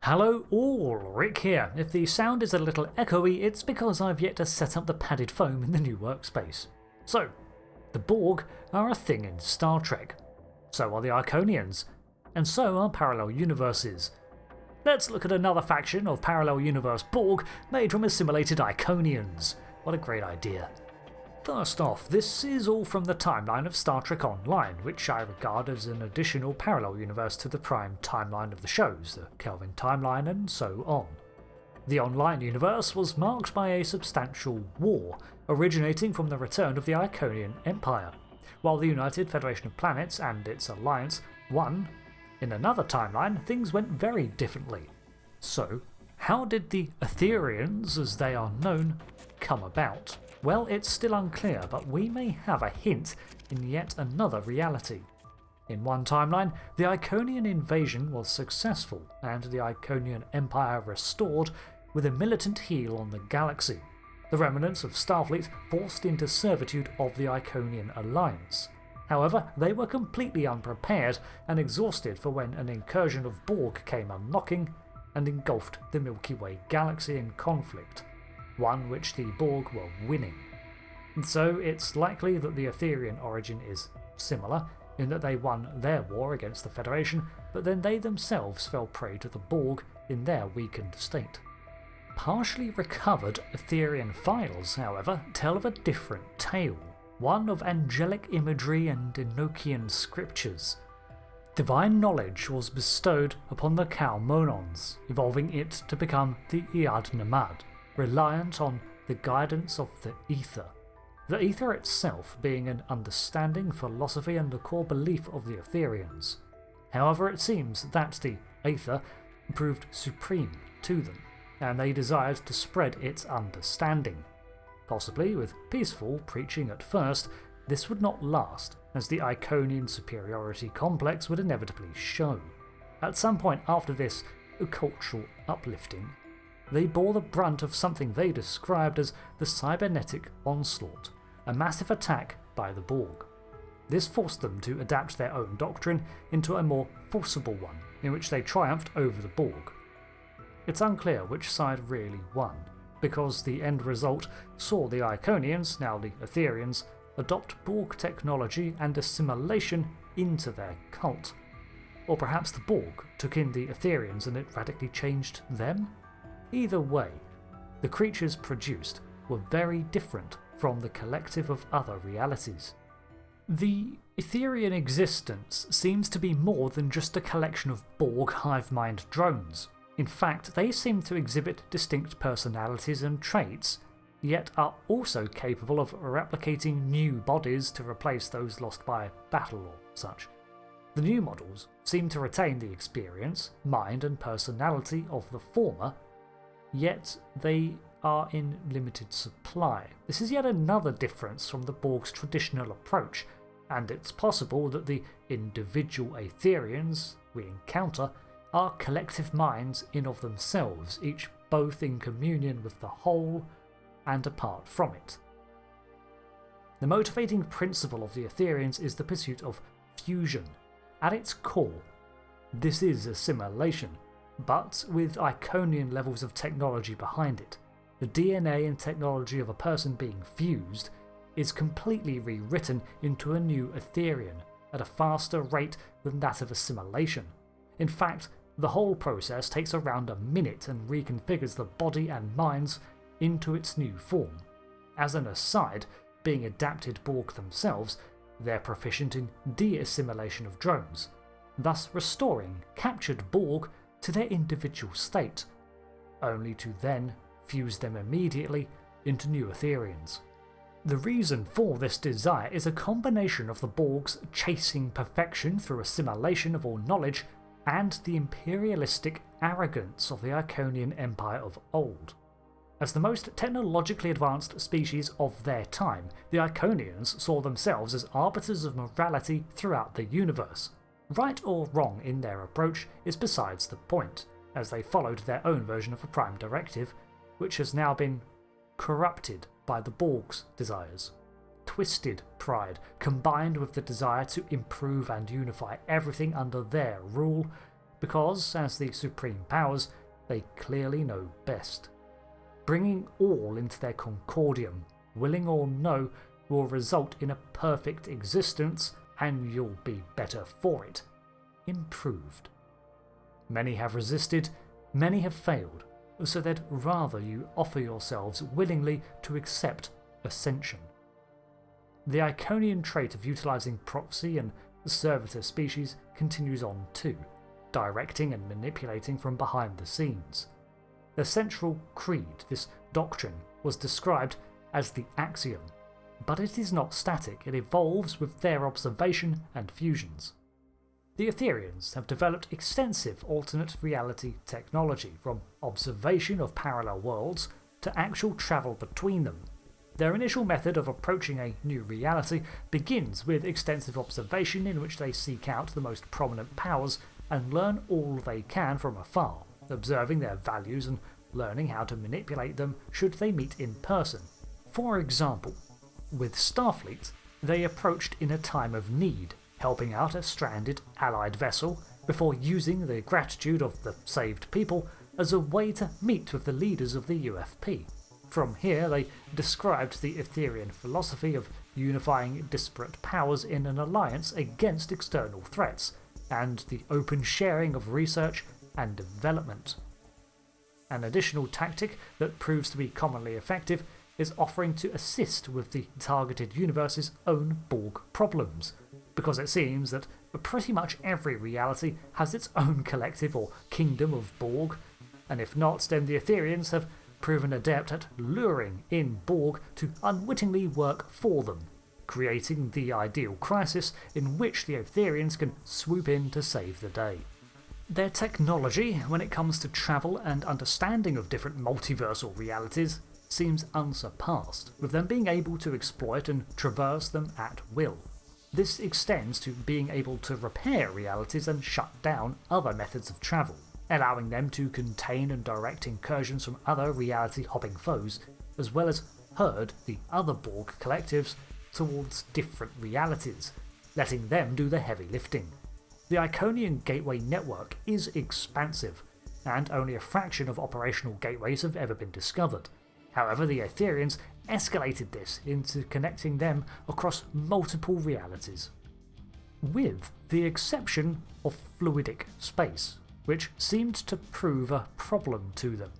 Hello all, Rick here. If the sound is a little echoey, it's because I've yet to set up the padded foam in the new workspace. So, the Borg are a thing in Star Trek. So are the Iconians. And so are parallel universes. Let's look at another faction of parallel universe Borg made from assimilated Iconians. What a great idea. First off, this is all from the timeline of Star Trek Online, which I regard as an additional parallel universe to the prime timeline of the shows, the Kelvin timeline and so on. The online universe was marked by a substantial war, originating from the return of the Iconian Empire, while the United Federation of Planets and its alliance won. In another timeline, things went very differently. So, how did the Aetherians, as they are known, come about? Well, it's still unclear, but we may have a hint in yet another reality. In one timeline, the Iconian invasion was successful, and the Iconian Empire restored with a militant heel on the galaxy, the remnants of Starfleet forced into servitude of the Iconian alliance. However, they were completely unprepared and exhausted for when an incursion of Borg came unknocking and engulfed the Milky Way galaxy in conflict, one which the Borg were winning. And so it's likely that the Aetherian origin is similar, in that they won their war against the Federation, but then they themselves fell prey to the Borg in their weakened state. Partially recovered Aetherian files, however, tell of a different tale, one of angelic imagery and Enochian scriptures. Divine knowledge was bestowed upon the Kalmonons, evolving it to become the Iad Namad, reliant on the guidance of the ether. The ether itself being an understanding, philosophy and a core belief of the Aetherians. However, it seems that the ether proved supreme to them, and they desired to spread its understanding. Possibly with peaceful preaching at first, this would not last, as the Iconian superiority complex would inevitably show. At some point after this cultural uplifting, they bore the brunt of something they described as the cybernetic onslaught, a massive attack by the Borg. This forced them to adapt their own doctrine into a more forcible one, in which they triumphed over the Borg. It's unclear which side really won, because the end result saw the Iconians, now the Aetherians, adopt Borg technology and assimilation into their cult. Or perhaps the Borg took in the Aetherians and it radically changed them? Either way, the creatures produced were very different from the collective of other realities. The Aetherian existence seems to be more than just a collection of Borg hive mind drones. In fact, they seem to exhibit distinct personalities and traits, yet are also capable of replicating new bodies to replace those lost by battle or such. The new models seem to retain the experience, mind and personality of the former, yet they are in limited supply. This is yet another difference from the Borg's traditional approach, and it's possible that the individual Aetherians we encounter are collective minds in of themselves, each both in communion with the whole and apart from it. The motivating principle of the Aetherians is the pursuit of fusion. At its core, this is assimilation, but with Iconian levels of technology behind it. The DNA and technology of a person being fused is completely rewritten into a new Aetherian at a faster rate than that of assimilation. In fact, the whole process takes around a minute and reconfigures the body and minds into its new form. As an aside, being adapted Borg themselves, they're proficient in de-assimilation of drones, thus restoring captured Borg to their individual state, only to then fuse them immediately into new Aetherians. The reason for this desire is a combination of the Borg's chasing perfection through assimilation of all knowledge and the imperialistic arrogance of the Iconian Empire of old. As the most technologically advanced species of their time, the Iconians saw themselves as arbiters of morality throughout the universe. Right or wrong in their approach is besides the point, as they followed their own version of a prime directive, which has now been corrupted by the Borg's desires. Twisted pride, combined with the desire to improve and unify everything under their rule, because, as the supreme powers, they clearly know best. Bringing all into their Concordium, willing or no, will result in a perfect existence, and you'll be better for it. Improved. Many have resisted, many have failed, so they'd rather you offer yourselves willingly to accept ascension. The Iconian trait of utilising proxy and servitor species continues on too, directing and manipulating from behind the scenes. The central creed, this doctrine, was described as the axiom, but it is not static, it evolves with their observation and fusions. The Aetherians have developed extensive alternate reality technology, from observation of parallel worlds to actual travel between them. Their initial method of approaching a new reality begins with extensive observation, in which they seek out the most prominent powers and learn all they can from afar, observing their values and learning how to manipulate them should they meet in person. For example, with Starfleet, they approached in a time of need, helping out a stranded Allied vessel before using the gratitude of the saved people as a way to meet with the leaders of the UFP. From here, they described the Aetherian philosophy of unifying disparate powers in an alliance against external threats, and the open sharing of research and development. An additional tactic that proves to be commonly effective is offering to assist with the targeted universe's own Borg problems, because it seems that pretty much every reality has its own collective or kingdom of Borg, and if not, then the Aetherians have proven adept at luring in Borg to unwittingly work for them, creating the ideal crisis in which the Aetherians can swoop in to save the day. Their technology, when it comes to travel and understanding of different multiversal realities, seems unsurpassed, with them being able to exploit and traverse them at will. This extends to being able to repair realities and shut down other methods of travel, allowing them to contain and direct incursions from other reality-hopping foes, as well as herd the other Borg collectives towards different realities, letting them do the heavy lifting. The Iconian gateway network is expansive, and only a fraction of operational gateways have ever been discovered. However, the Aetherians escalated this into connecting them across multiple realities, with the exception of fluidic space, which seemed to prove a problem to them,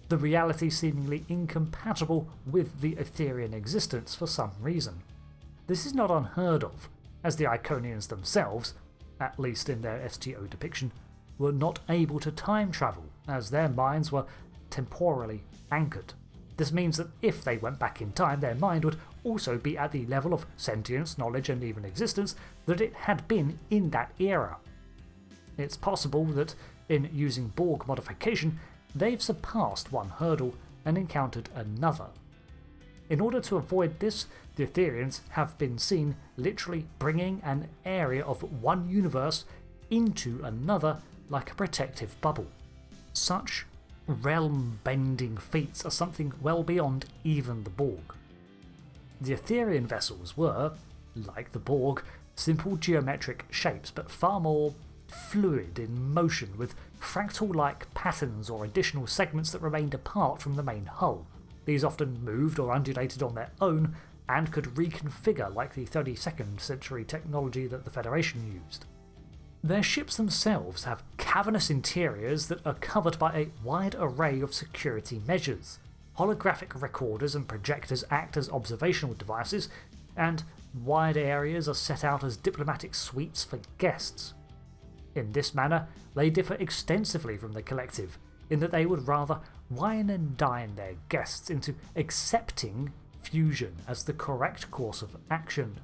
the reality seemingly incompatible with the Aetherian existence for some reason. This is not unheard of, as the Iconians themselves, at least in their STO depiction, were not able to time travel, as their minds were temporally anchored. This means that if they went back in time, their mind would also be at the level of sentience, knowledge, and even existence that it had been in that era. It's possible that in using Borg modification, they've surpassed one hurdle and encountered another. In order to avoid this, the Aetherians have been seen literally bringing an area of one universe into another like a protective bubble. Such realm-bending feats are something well beyond even the Borg. The Aetherian vessels were, like the Borg, simple geometric shapes, but far more fluid in motion, with fractal-like patterns or additional segments that remained apart from the main hull. These often moved or undulated on their own and could reconfigure like the 32nd century technology that the Federation used. Their ships themselves have cavernous interiors that are covered by a wide array of security measures. Holographic recorders and projectors act as observational devices, and wide areas are set out as diplomatic suites for guests. In this manner, they differ extensively from the Collective, in that they would rather wine and dine their guests into accepting fusion as the correct course of action.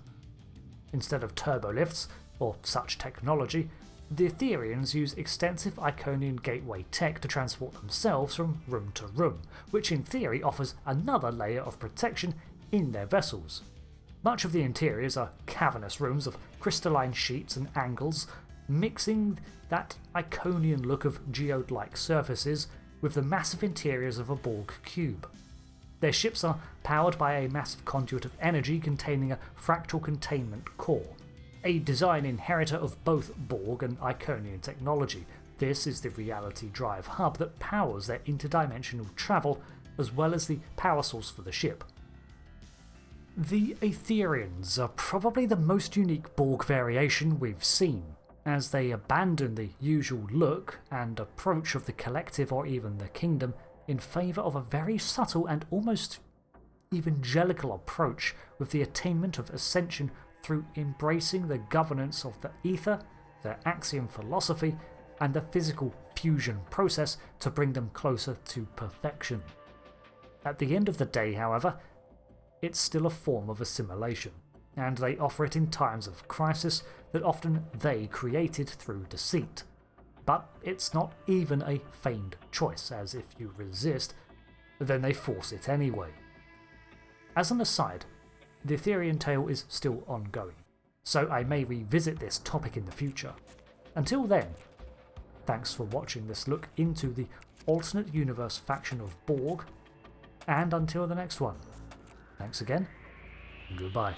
Instead of turbolifts, or such technology, the Aetherians use extensive Iconian gateway tech to transport themselves from room to room, which in theory offers another layer of protection in their vessels. Much of the interiors are cavernous rooms of crystalline sheets and angles, mixing that Iconian look of geode-like surfaces with the massive interiors of a Borg cube. Their ships are powered by a massive conduit of energy containing a fractal containment core, a design inheritor of both Borg and Iconian technology. This is the reality drive hub that powers their interdimensional travel, as well as the power source for the ship. The Aetherians are probably the most unique Borg variation we've seen, as they abandon the usual look and approach of the collective or even the kingdom in favour of a very subtle and almost evangelical approach with the attainment of ascension through embracing the governance of the ether, their axiom philosophy, and the physical fusion process to bring them closer to perfection. At the end of the day, however, it's still a form of assimilation, and they offer it in times of crisis that often they created through deceit. But it's not even a feigned choice, as if you resist, then they force it anyway. As an aside, the Aetherian tale is still ongoing, so I may revisit this topic in the future. Until then, thanks for watching this look into the alternate universe faction of Borg, and until the next one, thanks again, and goodbye.